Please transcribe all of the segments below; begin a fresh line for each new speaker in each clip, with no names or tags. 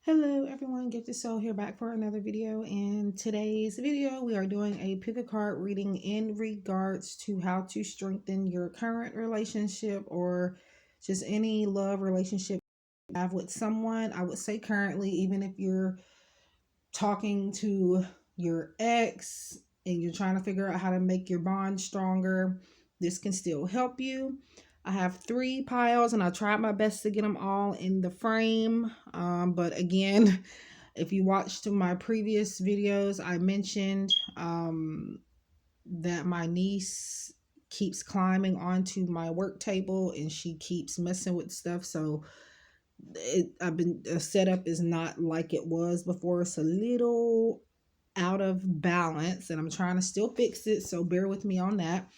Hello everyone, GiftedSoul here back for another video. In today's video, we are doing a pick a card reading in regards to how to strengthen your current relationship or just any love relationship you have with someone. I would say currently, even if you're talking to your ex and you're trying to figure out how to make your bond stronger, this can still help you. I have 3 piles and I tried my best to get them all in the frame. But again, if you watched my previous videos, I mentioned that my niece keeps climbing onto my work table and she keeps messing with stuff. So the setup is not like it was before. It's a little out of balance and I'm trying to still fix it. So bear with me on that.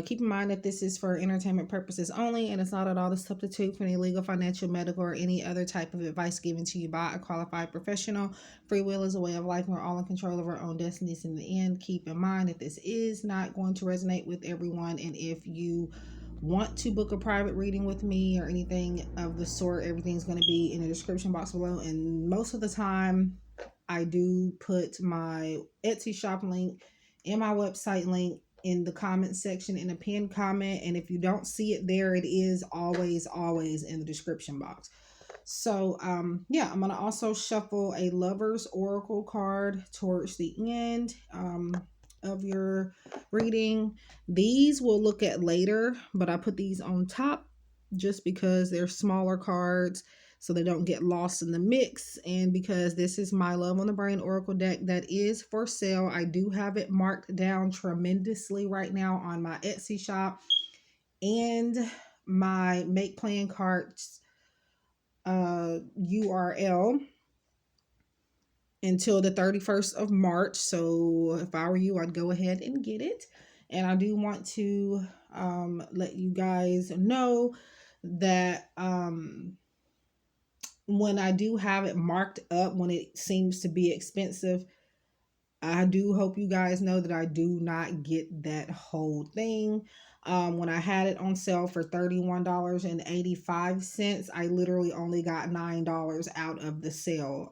Keep in mind that this is for entertainment purposes only and it's not at all the substitute for any legal, financial, medical, or any other type of advice given to you by a qualified professional. Free will is a way of life. We're all in control of our own destinies in the end. Keep in mind that this is not going to resonate with everyone, and if you want to book a private reading with me or anything of the sort, everything's going to be in the description box below. And most of the time I do put my Etsy shop link and my website link in the comment section in a pinned comment, and if you don't see it there, it is always in the description box. So yeah, I'm gonna also shuffle a Lover's Oracle card towards the end of your reading. These we'll look at later, but I put these on top just because they're smaller cards so they don't get lost in the mix, and because this is my Love on the Brain Oracle deck that is for sale. I do have it marked down tremendously right now on my Etsy shop and my Make Plan Cards URL until the 31st of March. So if I were you, I'd go ahead and get it. And I do want to let you guys know that when I do have it marked up, when it seems to be expensive, I do hope you guys know that I do not get that whole thing. When I had it on sale for $31.85, I literally only got $9 out of the sale.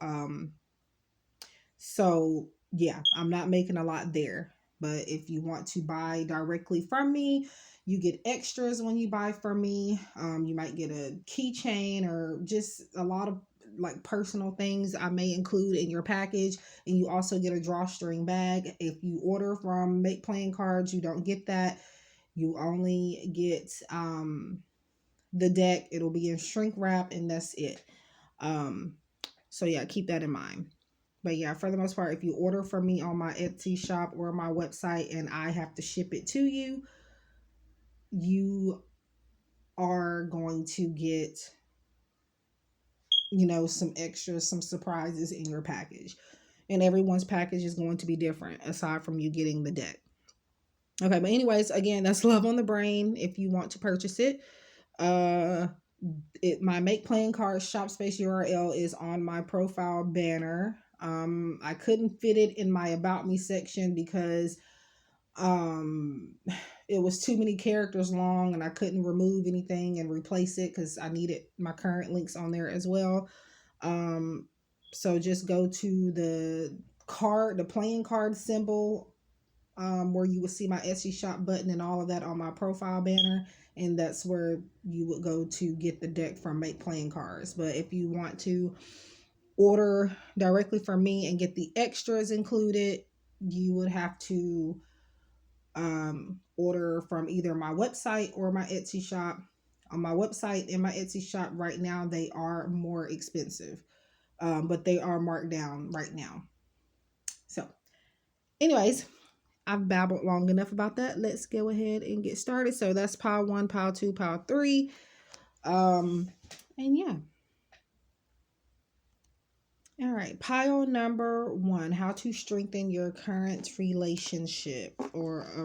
So yeah, I'm not making a lot there. But if you want to buy directly from me, you get extras when you buy from me. You might get a keychain or just a lot of like personal things I may include in your package, and you also get a drawstring bag. If you order from Make Plan Cards, you don't get that. You only get the deck. It'll be in shrink wrap and that's it. So yeah, keep that in mind. But yeah, for the most part, if you order from me on my Etsy shop or my website and I have to ship it to you, you are going to get, you know, some extras, some surprises in your package. And everyone's package is going to be different aside from you getting the deck. Okay, but anyways, again, that's Love on the Brain if you want to purchase it. My Make Plan Cards shop space URL is on my profile banner. I couldn't fit it in my About Me section because it was too many characters long and I couldn't remove anything and replace it because I needed my current links on there as well. So just go to the playing card symbol where you would see my Etsy shop button and all of that on my profile banner, and that's where you would go to get the deck from Make Playing Cards. But if you want to order directly from me and get the extras included, you would have to order from either my website or my Etsy shop. On my website and my Etsy shop right now, they are more expensive, but they are marked down right now. So anyways, I've babbled long enough about that. Let's go ahead and get started. So that's pile 1, pile 2, pile 3. And yeah. All right, pile number 1, how to strengthen your current relationship or a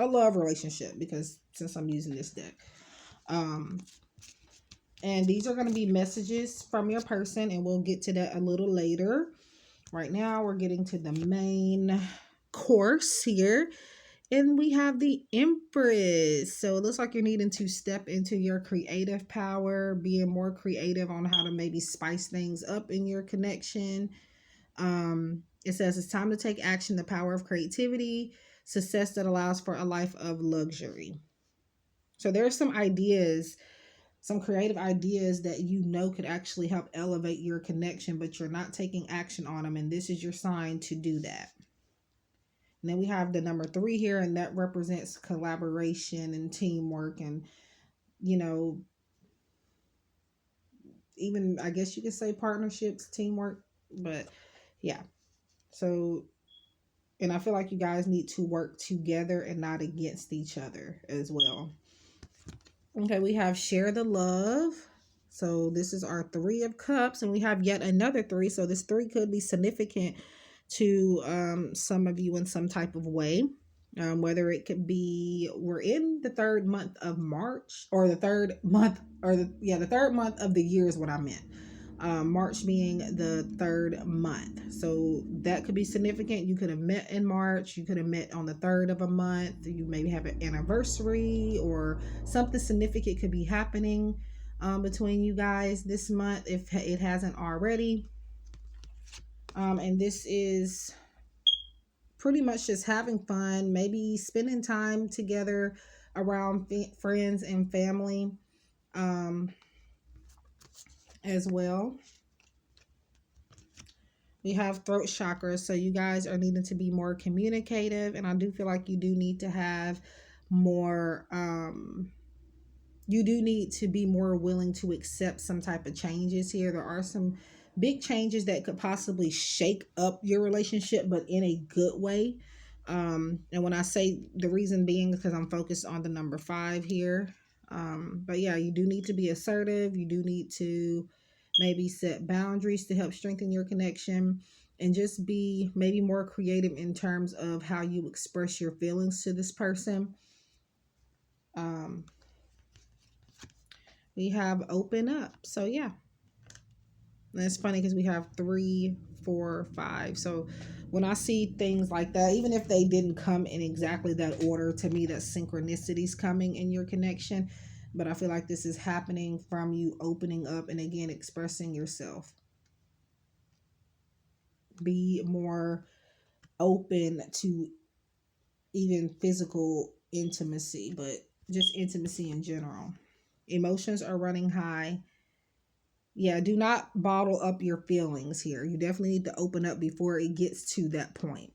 love relationship, because since I'm using this deck. And these are going to be messages from your person, and we'll get to that a little later. Right now, we're getting to the main course here. And we have the Empress. So it looks like you're needing to step into your creative power, being more creative on how to maybe spice things up in your connection. It says it's time to take action, the power of creativity, success that allows for a life of luxury. So there's some ideas, some creative ideas that you know could actually help elevate your connection, but you're not taking action on them. And this is your sign to do that. And then we have the number 3 here, and that represents collaboration and teamwork, and you know, even I guess you could say partnerships, teamwork. But yeah, so and I feel like you guys need to work together and not against each other as well. Okay, we have share the love. So this is our 3 of cups, and we have yet another 3. So this 3 could be significant to some of you in some type of way. Whether it could be we're in the third month of March, or the third month, or the third month of the year is what I meant. March being the third month. So that could be significant. You could have met in March. You could have met on the third of a month. You maybe have an anniversary, or something significant could be happening between you guys this month if it hasn't already. And this is pretty much just having fun, maybe spending time together around friends and family um, as well. We have throat chakra, so you guys are needing to be more communicative, and I do feel like you do need to have more you do need to be more willing to accept some type of changes here. There are some big changes that could possibly shake up your relationship, but in a good way. And when I say the reason being, because I'm focused on the number 5 here. But yeah, you do need to be assertive. You do need to maybe set boundaries to help strengthen your connection, and just be maybe more creative in terms of how you express your feelings to this person. Um, we have open up. So yeah, and it's funny because we have 3, 4, 5. So when I see things like that, even if they didn't come in exactly that order, to me that synchronicity's coming in your connection. But I feel like this is happening from you opening up and again expressing yourself. Be more open to even physical intimacy, but just intimacy in general. Emotions are running high. Yeah, do not bottle up your feelings here. You definitely need to open up before it gets to that point.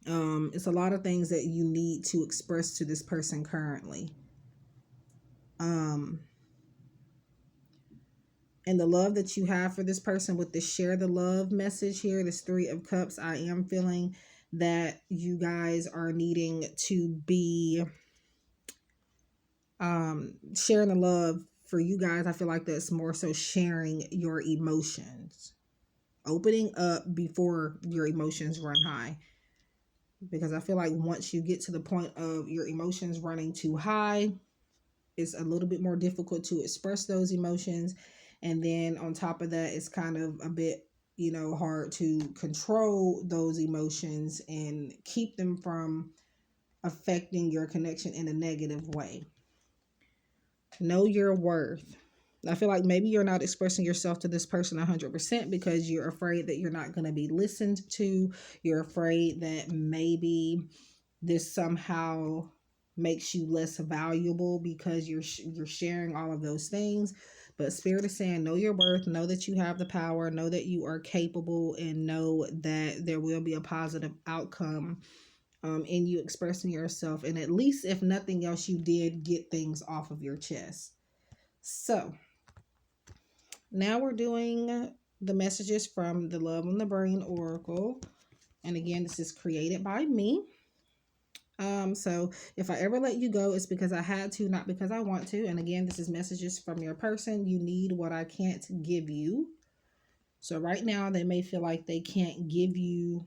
It's a lot of things that you need to express to this person currently. Um, and the love that you have for this person with the share the love message here, this 3 of cups, I am feeling that you guys are needing to be sharing the love for you guys. I feel like that's more so sharing your emotions, opening up before your emotions run high, because I feel like once you get to the point of your emotions running too high, it's a little bit more difficult to express those emotions. And then on top of that, it's kind of a bit, hard to control those emotions and keep them from affecting your connection in a negative way. Know your worth. I feel like maybe you're not expressing yourself to this person 100% because you're afraid that you're not going to be listened to. You're afraid that maybe this somehow makes you less valuable because you're sharing all of those things. But Spirit is saying, know your worth, know that you have the power, know that you are capable, and know that there will be a positive outcome in you expressing yourself. And at least, if nothing else, you did get things off of your chest. So now we're doing the messages from the Love on the Brain Oracle. And again, this is created by me. So if I ever let you go, it's because I had to, not because I want to. And again, this is messages from your person. You need what I can't give you. So right now, they may feel like they can't give you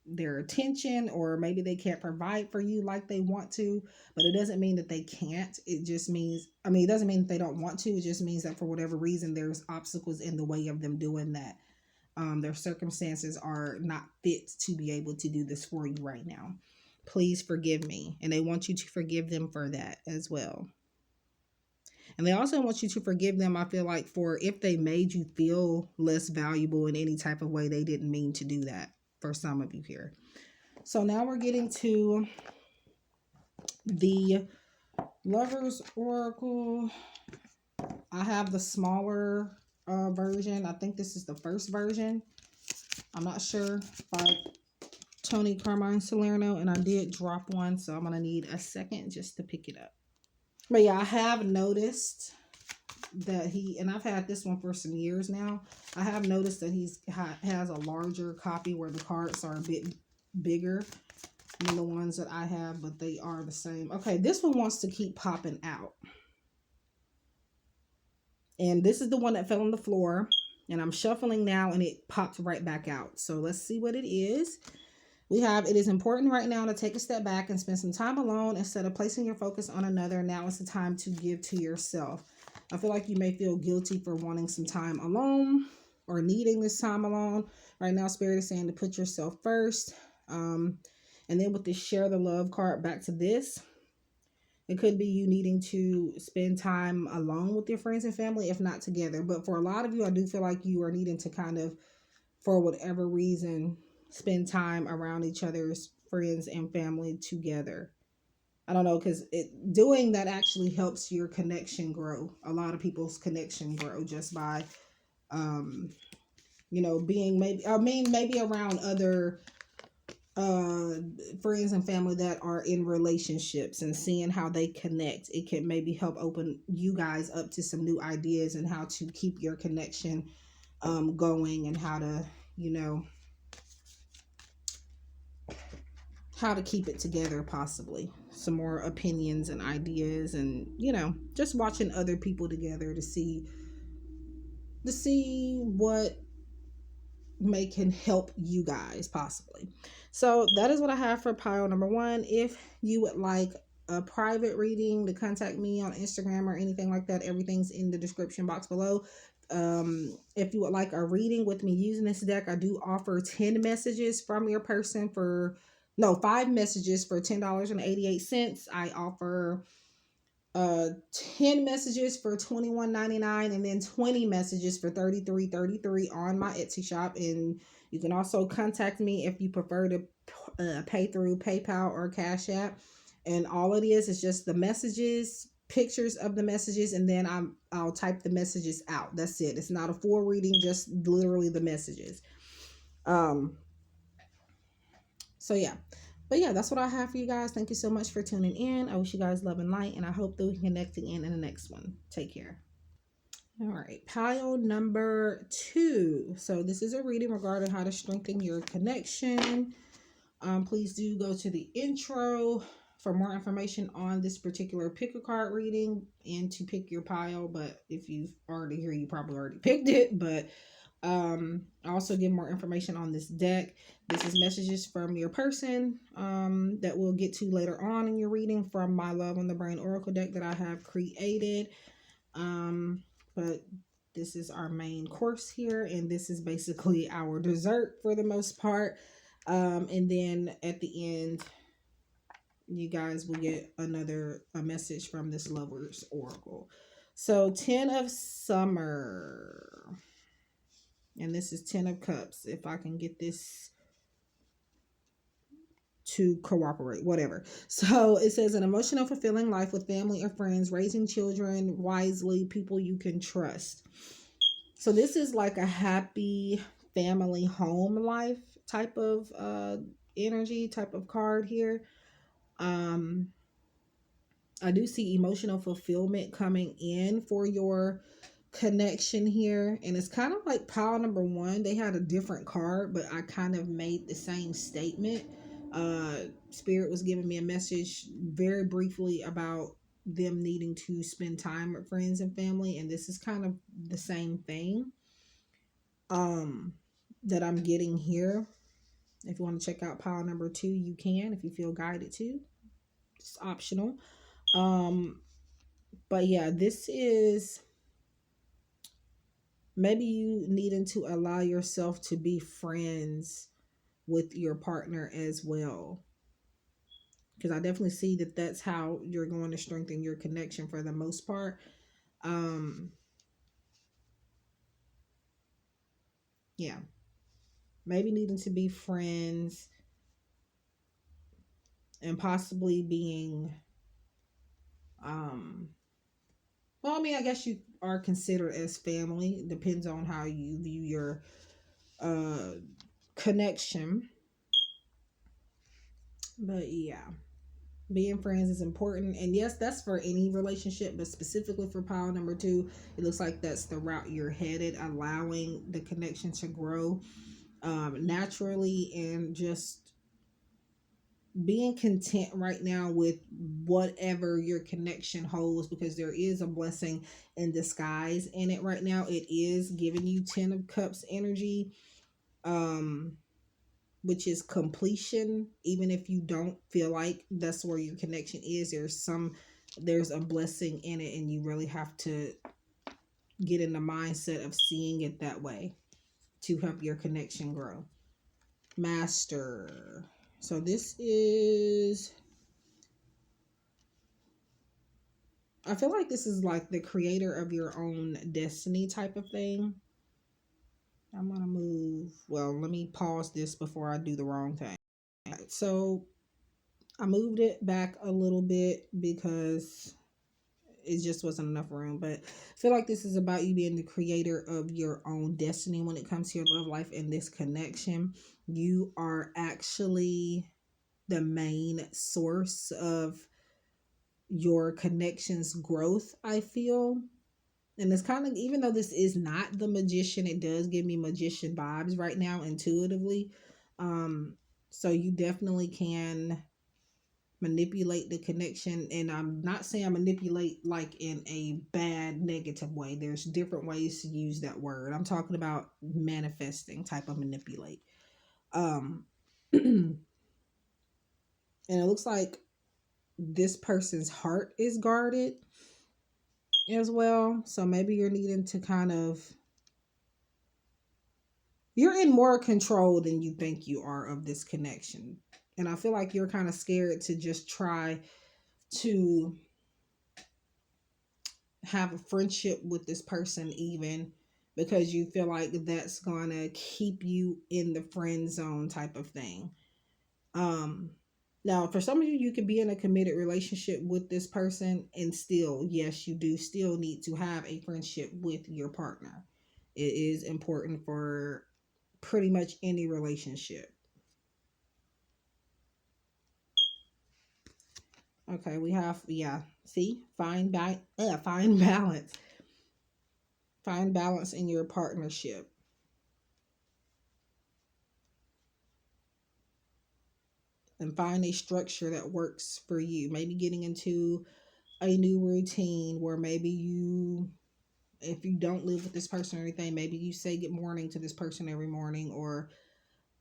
their attention, or maybe they can't provide for you like they want to, but it doesn't mean that they can't. It just means, it doesn't mean that they don't want to. It just means that for whatever reason, there's obstacles in the way of them doing that. their circumstances are not fit to be able to do this for you right now. Please forgive me. And they want you to forgive them for that as well. And they also want you to forgive them, I feel like, for if they made you feel less valuable in any type of way. They didn't mean to do that for some of you here. So now we're getting to the Lovers Oracle. I have the smaller version. I think this is the first version. I'm not sure, by Tony Carmine Salerno, and I did drop one, so I'm going to need a second just to pick it up. But yeah, I have noticed that and I've had this one for some years now. I have noticed that has a larger copy where the cards are a bit bigger than the ones that I have, but they are the same. Okay, this one wants to keep popping out. And this is the one that fell on the floor. And I'm shuffling now and it popped right back out. So let's see what it is. We have, it is important right now to take a step back and spend some time alone instead of placing your focus on another. Now is the time to give to yourself. I feel like you may feel guilty for wanting some time alone or needing this time alone. Right now, Spirit is saying to put yourself first. And then with the share the love card, back to this. It could be you needing to spend time alone with your friends and family, if not together. But for a lot of you, I do feel like you are needing to kind of, for whatever reason, spend time around each other's friends and family together. I don't know, because doing that actually helps your connection grow. A lot of people's connection grow just by, being maybe around other friends and family that are in relationships and seeing how they connect. It can maybe help open you guys up to some new ideas and how to keep your connection going, and how to keep it together, possibly some more opinions and ideas, and just watching other people together to see what can help you guys possibly. So that is what I have for pile number one. If you would like a private reading, to contact me on Instagram or anything like that, everything's in the description box below. If you would like a reading with me using this deck, I do offer 10 messages from your person for 5 messages for $10.88. I offer 10 messages for $21.99, and then 20 messages for $33.33 on my Etsy shop. And you can also contact me if you prefer to pay through PayPal or Cash App. And all it is just the messages, pictures of the messages, and then I'll type the messages out. That's it. It's not a full reading, just literally the messages. So yeah. But yeah, that's what I have for you guys. Thank you so much for tuning in. I wish you guys love and light, and I hope that we can connect again in the next one. Take care. All right, pile number 2. So this is a reading regarding how to strengthen your connection. Please do go to the intro for more information on this particular pick a card reading and to pick your pile. But if you've already here, you probably already picked it. But I also give more information on this deck. This is messages from your person that we'll get to later on in your reading from my Love on the Brain Oracle deck that I have created. But this is our main course here, and this is basically our dessert for the most part. And then at the end, you guys will get a message from this Lover's Oracle. So 10 of Summer. And this is 10 of Cups. If I can get this to cooperate, whatever. So it says an emotional, fulfilling life with family or friends, raising children wisely, people you can trust. So this is like a happy family home life type of energy, type of card here. I do see emotional fulfillment coming in for your connection here, and it's kind of like pile number 1. They had a different card, but I kind of made the same statement. Spirit was giving me a message very briefly about them needing to spend time with friends and family, and this is kind of the same thing that I'm getting here. If you want to check out pile number 2, you can, if you feel guided to. It's optional. But yeah, this is Maybe you needing to allow yourself to be friends with your partner as well, because I definitely see that that's how you're going to strengthen your connection for the most part. um yeah, maybe needing to be friends and possibly being um well, I mean, I guess you are considered as family. It depends on how you view your uh connection. But yeah, being friends is important. And yes, that's for any relationship, but specifically for pile number two, it looks like that's the route you're headed, allowing the connection to grow naturally, and just being content right now with whatever your connection holds, because there is a blessing in disguise in it right now. It is giving you 10 of cups energy, um which is completion. Even if you don't feel like that's where your connection is, there's a blessing in it, and you really have to get in the mindset of seeing it that way to help your connection grow. Master. So this is, I feel like this is like the creator of your own destiny type of thing. I'm gonna move, well, let me pause this before I do the wrong thing. So I moved it back a little bit because it just wasn't enough room. But I feel like this is about you being the creator of your own destiny when it comes to your love life and this connection. You are actually the main source of your connection's growth, I feel. And it's kind of, even though this is not the magician, it does give me magician vibes right now intuitively. Um, so you definitely can manipulate the connection, and I'm not saying manipulate like in a bad negative way. There's different ways to use that word. I'm talking about manifesting type of manipulate. um and it looks like this person's heart is guarded as well, so maybe you're needing to kind of, you're in more control than you think you are of this connection, and I feel like you're kind of scared to just try to have a friendship with this person, even because you feel like that's gonna keep you in the friend zone type of thing. um Now, for some of you, you could be in a committed relationship with this person, and still, yes, you do still need to have a friendship with your partner. It is important for pretty much any relationship. Okay, we have, yeah, see, find balance. Find balance in your partnership, and find a structure that works for you. Maybe getting into a new routine where maybe you, if you don't live with this person or anything, maybe you say good morning to this person every morning. Or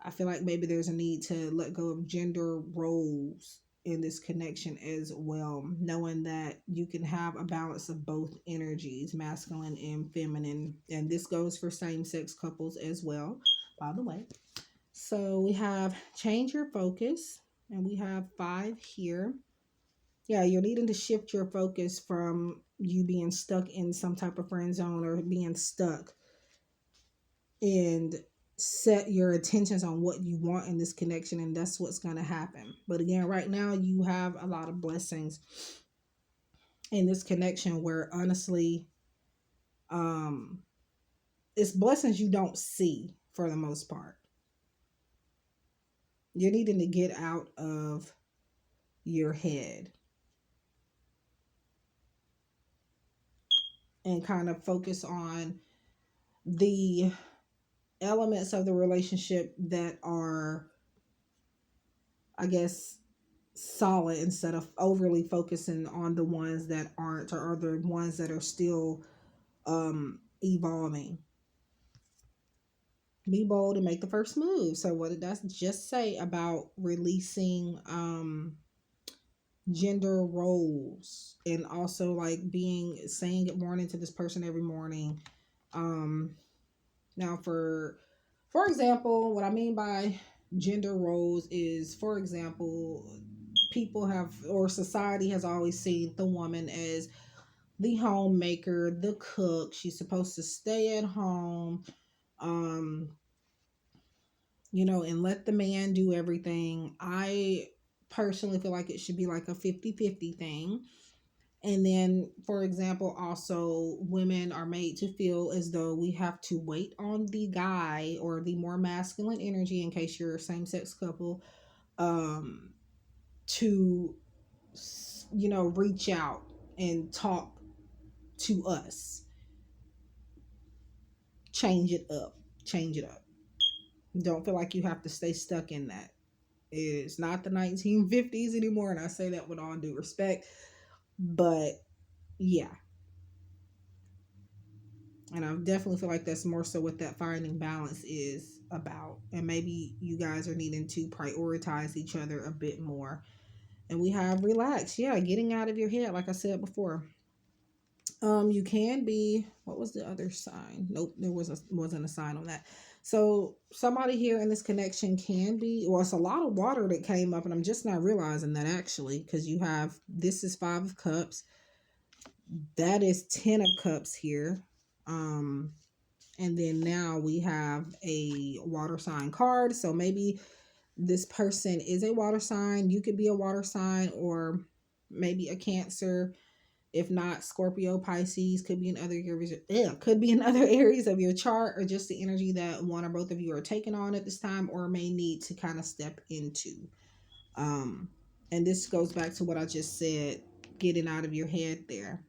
I feel like maybe there's a need to let go of gender roles in this connection as well, knowing that you can have a balance of both energies, masculine and feminine. And this goes for same-sex couples as well, by the way. So we have change your focus, and we have 5 here. Yeah, you're needing to shift your focus from you being stuck in some type of friend zone or being stuck, and set your attentions on what you want in this connection, and that's what's going to happen. But again, right now you have a lot of blessings in this connection, where honestly, um it's blessings you don't see for the most part. You're needing to get out of your head and kind of focus on the elements of the relationship that are, I guess, solid, instead of overly focusing on the ones that aren't, or are the ones that are still evolving. Be bold and make the first move. So what did that just say about releasing gender roles, and also like being, saying good morning to this person every morning, Now, for example, what I mean by gender roles is, for example, people have, or society has always seen the woman as the homemaker, the cook. She's supposed to stay at home, um, and let the man do everything. I personally feel like it should be like a 50-50 thing. And then, for example, also women are made to feel as though we have to wait on the guy or the more masculine energy, in case you're a same sex couple, um, to, reach out and talk to us. Change it up. Change it up. Don't feel like you have to stay stuck in that. It's not the 1950s anymore, and I say that with all due respect. But yeah, and I definitely feel like that's more so what that finding balance is about. And maybe you guys are needing to prioritize each other a bit more. And we have relax, yeah, getting out of your head, like I said before. You can be, what was the other sign? Nope, there wasn't a sign on that. So somebody here in this connection can be, well, it's a lot of water that came up, and I'm just not realizing that actually, because you have, this is 5 of Cups, that is 10 of Cups here. And then now we have a water sign card. So maybe this person is a water sign. You could be a water sign, or maybe a Cancer. If not, Scorpio, Pisces, could be in other areas. Yeah, could be in other areas of your chart, or just the energy that one or both of you are taking on at this time, or may need to kind of step into. Um, and this goes back to what I just said, getting out of your head there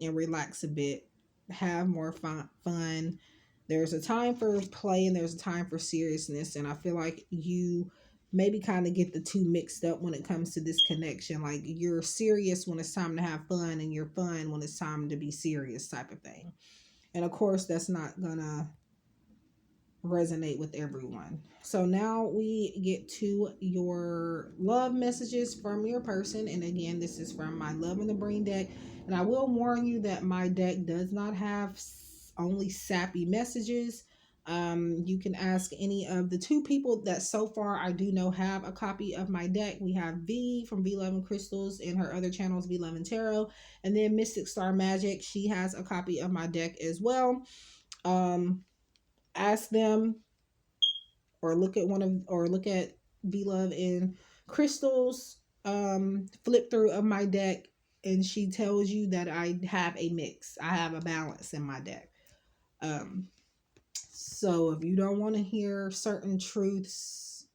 and relax a bit, have more fun. There's a time for play and there's a time for seriousness, and I feel like you maybe kind of get the two mixed up when it comes to this connection. Like, you're serious when it's time to have fun, and you're fun when it's time to be serious, type of thing. And of course, that's not gonna resonate with everyone. So now we get to your love messages from your person. And again, this is from my Love in the Brain deck. And I will warn you that my deck does not have only sappy messages. You can ask any of the 2 people that so far I do know have a copy of my deck. We have V from V Love and Crystals, and her other channels, V Love and Tarot. And then Mystic Star Magic, she has a copy of my deck as well. Ask them, or look at V Love and Crystal's flip through of my deck, and she tells you that I have a mix. I have a balance in my deck. So if you don't want to hear certain truths,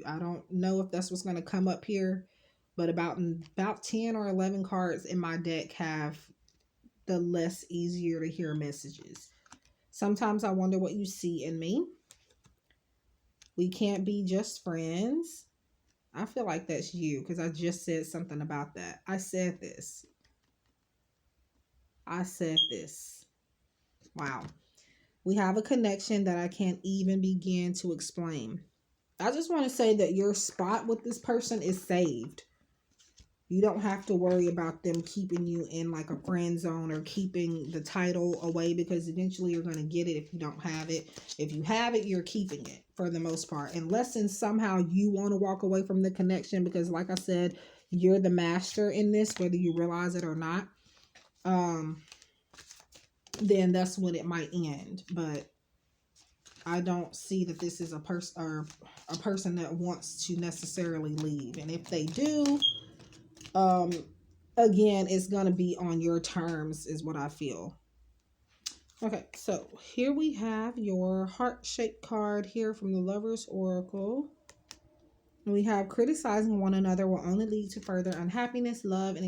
I don't know if that's what's going to come up here, but about 10 or 11 cards in my deck have the less easier to hear messages. Sometimes I wonder what you see in me. We can't be just friends. I feel like that's you, because I just said something about that. I said this. Wow. We have a connection that I can't even begin to explain. I just want to say that your spot with this person is saved. You don't have to worry about them keeping you in like a friend zone, or keeping the title away, because eventually you're going to get it if you don't have it. If you have it, you're keeping it for the most part. Unless and somehow you want to walk away from the connection, because like I said, you're the master in this, whether you realize it or not. Then that's when it might end. But I don't see that this is a person, or a person that wants to necessarily leave. And if they do, again, it's going to be on your terms, is what I feel. Okay, so here we have your heart-shaped card here from the Lover's Oracle. And we have, criticizing one another will only lead to further unhappiness. Love and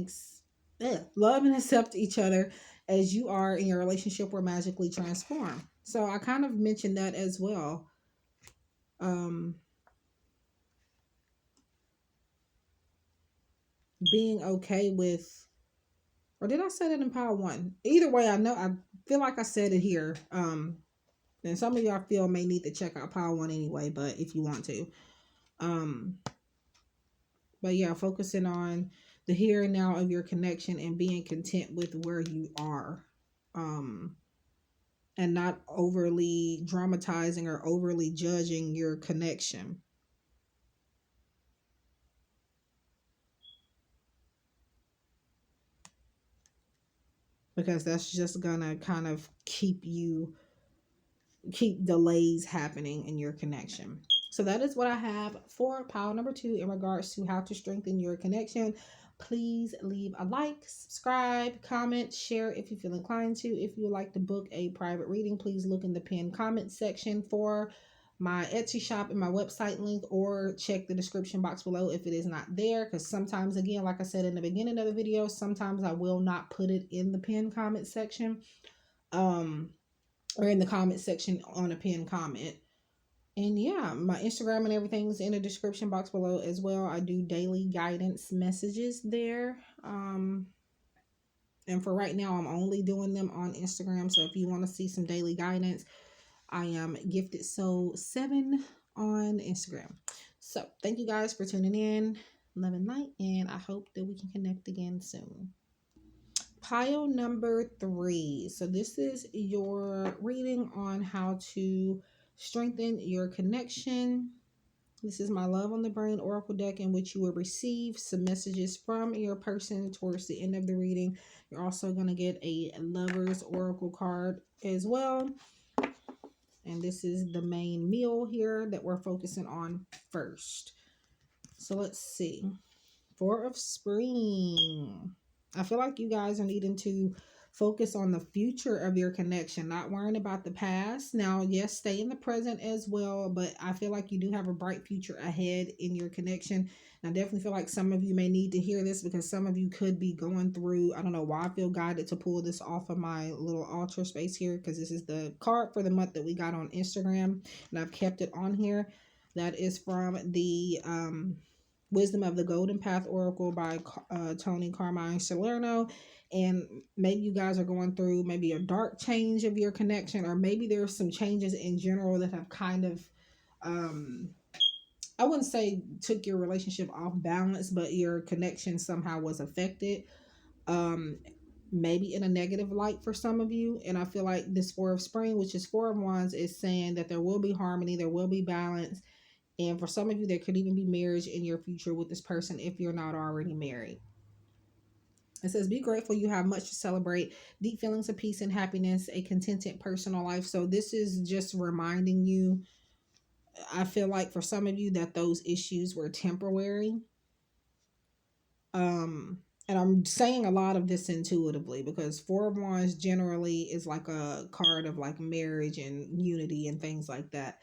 accept each other as you are, in your relationship will magically transform. So I kind of mentioned that as well. Being okay with, or did I say that in pile 1? Either way, I feel like I said it here. And some of y'all feel may need to check out pile 1 anyway, but if you want to. But yeah, focusing on the here and now of your connection, and being content with where you are. and not overly dramatizing or overly judging your connection, because that's just gonna kind of keep delays happening in your connection. So that is what I have for pile number 2 in regards to how to strengthen your connection. Please leave a like, subscribe, comment, share if you feel inclined to. If you would like to book a private reading, please look in the pinned comment section for my Etsy shop and my website link, or check the description box below if it is not there, because sometimes, again, like I said in the beginning of the video, sometimes I will not put it in the pinned comment section. Or in the comment section on a pinned comment. And yeah, my Instagram and everything's in the description box below as well. I do daily guidance messages there. And for right now, I'm only doing them on Instagram. So if you want to see some daily guidance, I am GiftedSoul7 on Instagram. So thank you guys for tuning in. Love and light, and I hope that we can connect again soon. Pile number 3. So this is your reading on how to strengthen your connection. This is my Love on the Brain Oracle deck, in which you will receive some messages from your person towards the end of the reading. You're also going to get a Lover's Oracle card as well. And this is the main meal here that we're focusing on first. So let's see. 4 of Spring. I feel like you guys are needing to focus on the future of your connection, not worrying about the past. Now, yes, stay in the present as well, but I feel like you do have a bright future ahead in your connection. And I definitely feel like some of you may need to hear this, because some of you could be going through, I don't know why I feel guided to pull this off of my little altar space here, because this is the card for the month that we got on Instagram, and I've kept it on here. That is from the Wisdom of the Golden Path Oracle by Tony Carmine Salerno. And maybe you guys are going through maybe a dark change of your connection, or maybe there's some changes in general that have kind of, I wouldn't say took your relationship off balance, but your connection somehow was affected. Um, Maybe in a negative light for some of you. And I feel like this 4 of Spring, which is 4 of Wands, is saying that there will be harmony, there will be balance. And for some of you, there could even be marriage in your future with this person if you're not already married. It says, be grateful you have much to celebrate, deep feelings of peace and happiness, a contented personal life. So this is just reminding you, I feel like for some of you, that those issues were temporary. And I'm saying a lot of this intuitively, because 4 of Wands generally is like a card of like marriage and unity and things like that.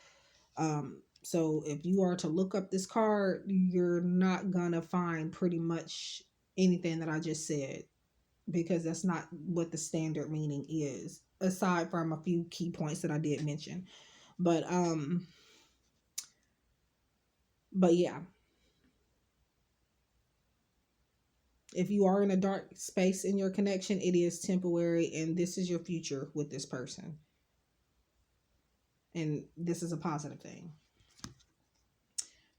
So if you are to look up this card, you're not gonna find pretty much anything that I just said, because that's not what the standard meaning is, aside from a few key points that I did mention. But yeah, if you are in a dark space in your connection, it is temporary, and this is your future with this person, and this is a positive thing.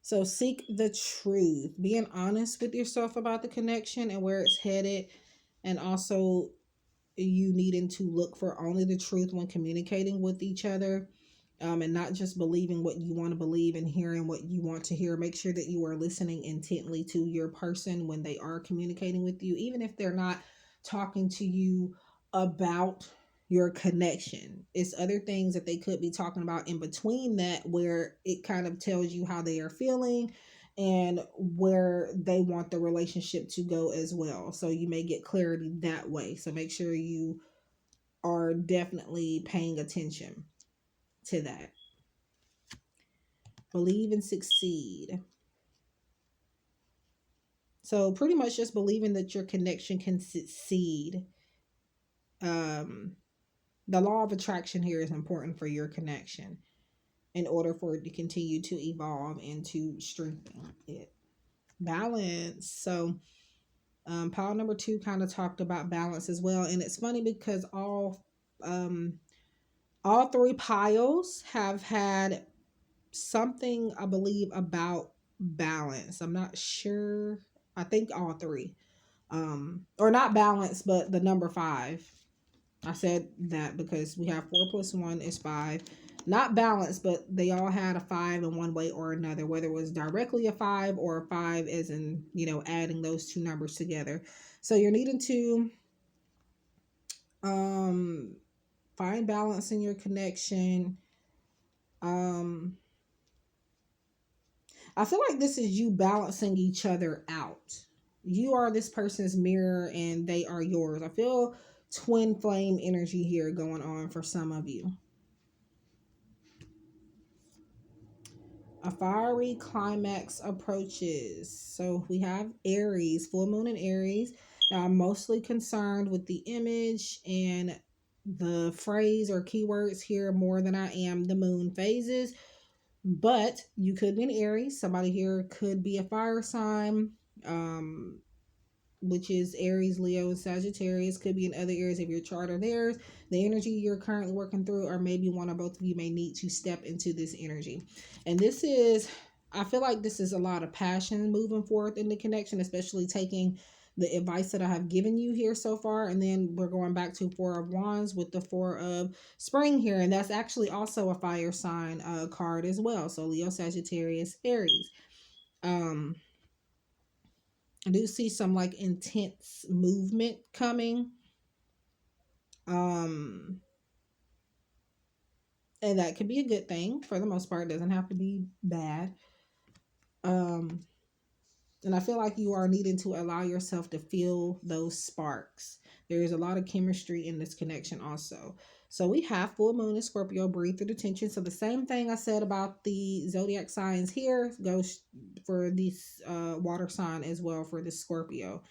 So seek the truth, being honest with yourself about the connection and where it's headed, and also you needing to look for only the truth when communicating with each other, and not just believing what you want to believe and hearing what you want to hear. Make sure that you are listening intently to your person when they are communicating with you, even if they're not talking to you about your connection. It's other things that they could be talking about in between that, where it kind of tells you how they are feeling and where they want the relationship to go as well. So you may get clarity that way. So make sure you are definitely paying attention to that. Believe and succeed. So pretty much just believing that your connection can succeed. The law of attraction here is important for your connection in order for it to continue to evolve and to strengthen it. Balance. So pile number 2 kind of talked about balance as well. And it's funny because all 3 piles have had something, I believe, about balance. I'm not sure. I think all 3. Or not balance, but the number 5. I said that because we have 4 plus 1 is 5. Not balanced, but they all had a 5 in one way or another, whether it was directly a 5 or a 5 as in, adding those two numbers together. So you're needing to um find balance in your connection. Um I feel like this is you balancing each other out. You are this person's mirror and they are yours. I feel twin flame energy here going on for some of you. A fiery climax approaches. So we have Aries, full moon in Aries. Now I'm mostly concerned with the image and the phrase or keywords here more than I am the moon phases. But you could be an Aries. Somebody here could be a fire sign. Which is Aries, Leo, and Sagittarius. Could be in other areas of your chart or theirs. The energy you're currently working through, or maybe one or both of you may need to step into this energy. And this is, I feel like this is a lot of passion moving forth in the connection, especially taking the advice that I have given you here so far. And then we're going back to 4 of Wands with the 4 of Spring here. And that's actually also a fire sign card as well. So Leo, Sagittarius, Aries. I do see some like intense movement coming. Um, and that could be a good thing for the most part. It doesn't have to be bad. Um, and I feel like you are needing to allow yourself to feel those sparks. There is a lot of chemistry in this connection also. So we have full moon in Scorpio, breathe through the tension. So the same thing I said about the zodiac signs here goes for this water sign as well for the Scorpio.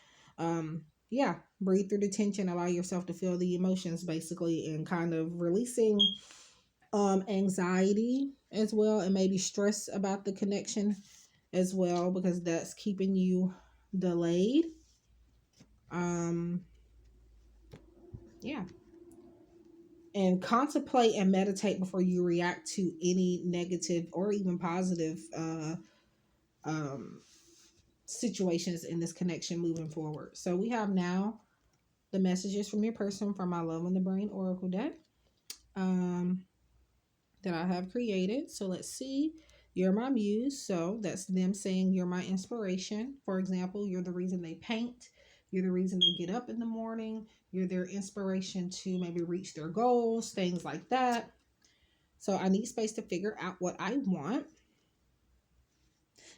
Yeah, breathe through the tension, allow yourself to feel the emotions basically, and kind of releasing anxiety as well, and maybe stress about the connection as well, because that's keeping you delayed. Um, yeah. And contemplate and meditate before you react to any negative or even positive um, situations in this connection moving forward. So we have now the messages from your person from my Love in the Brain Oracle deck that I have created. So let's see. You're my muse. So that's them saying you're my inspiration. For example, you're the reason they paint. You're the reason they get up in the morning. You're their inspiration to maybe reach their goals, things like that. So I need space to figure out what I want.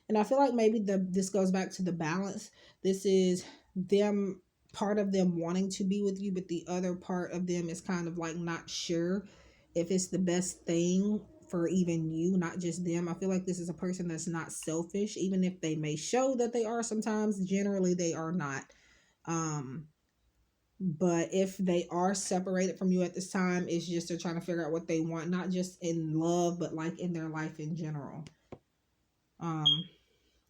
And I feel like maybe this goes back to the balance. This is them, part of them wanting to be with you, but the other part of them is kind of like not sure if it's the best thing for even you, not just them. I feel like this is a person that's not selfish, even if they may show that they are sometimes. Generally, they are not. But if they are separated from you at this time, it's just they're trying to figure out what they want, not just in love, but like in their life in general. Um,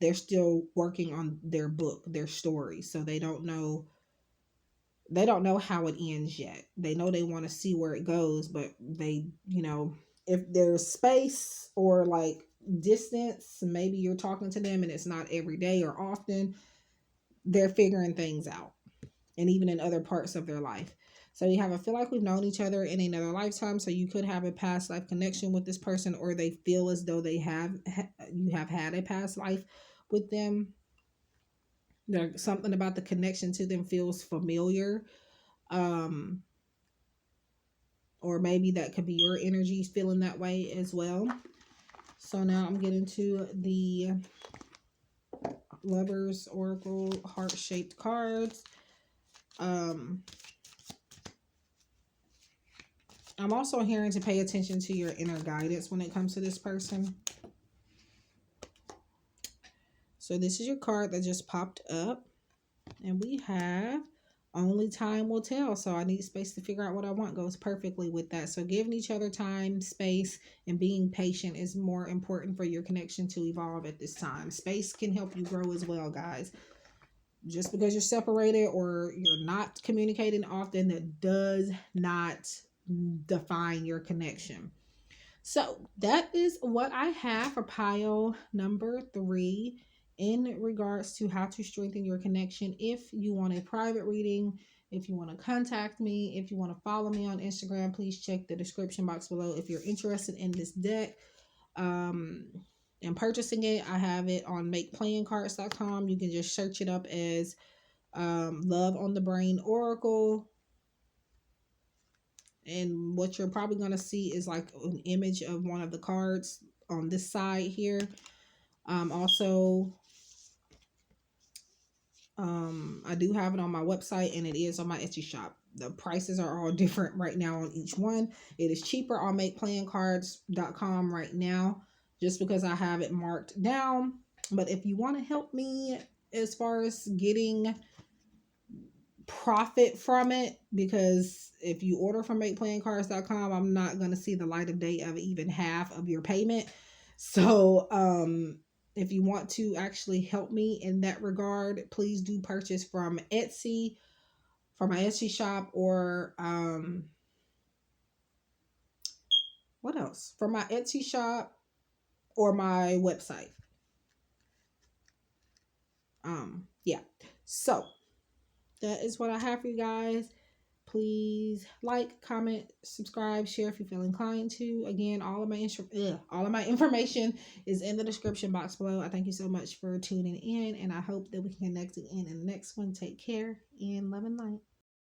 they're still working on their book, their story, so they don't know how it ends yet. They know they want to see where it goes, but they, if there's space or like distance, maybe you're talking to them and it's not every day or often, they're figuring things out, and even in other parts of their life. So you have, I feel like we've known each other in another lifetime. So you could have a past life connection with this person, or they feel as though you have had a past life with them. There's something about the connection to them feels familiar. Um, or maybe that could be your energies feeling that way as well. So now I'm getting to the Lovers Oracle heart-shaped cards. I'm also hearing to pay attention to your inner guidance when it comes to this person. So this is your card that just popped up. And we have only time will tell. So I need space to figure out what I want goes perfectly with that. So giving each other time, space, and being patient is more important for your connection to evolve at this time. Space can help you grow as well, guys. Just because you're separated or you're not communicating often, that does not define your connection. So that is what I have for pile number 3 in regards to how to strengthen your connection. If you want a private reading, If you want to contact me, if you want to follow me on Instagram, please check the description box below. If you're interested in this deck and purchasing it, I have it on makeplayingcards.com. You can just search it up as Love on the Brain Oracle. And what you're probably going to see is like an image of one of the cards on this side here. Also, I do have it on my website, and it is on my Etsy shop. The prices are all different right now on each one. It is cheaper on makeplayingcards.com right now, just because I have it marked down. But if you want to help me as far as getting profit from it, because if you order from makeplayingcards.com, I'm not going to see the light of day of even half of your payment. So if you want to actually help me in that regard, please do purchase from Etsy, from my Etsy shop, or what else? From my Etsy shop or my website. Yeah. So that is what I have for you guys. Please like, comment, subscribe, share if you feel inclined to. Again, all of my information is in the description box below. I thank you so much for tuning in, and I hope that we can connect again in the next one. Take care and love and light.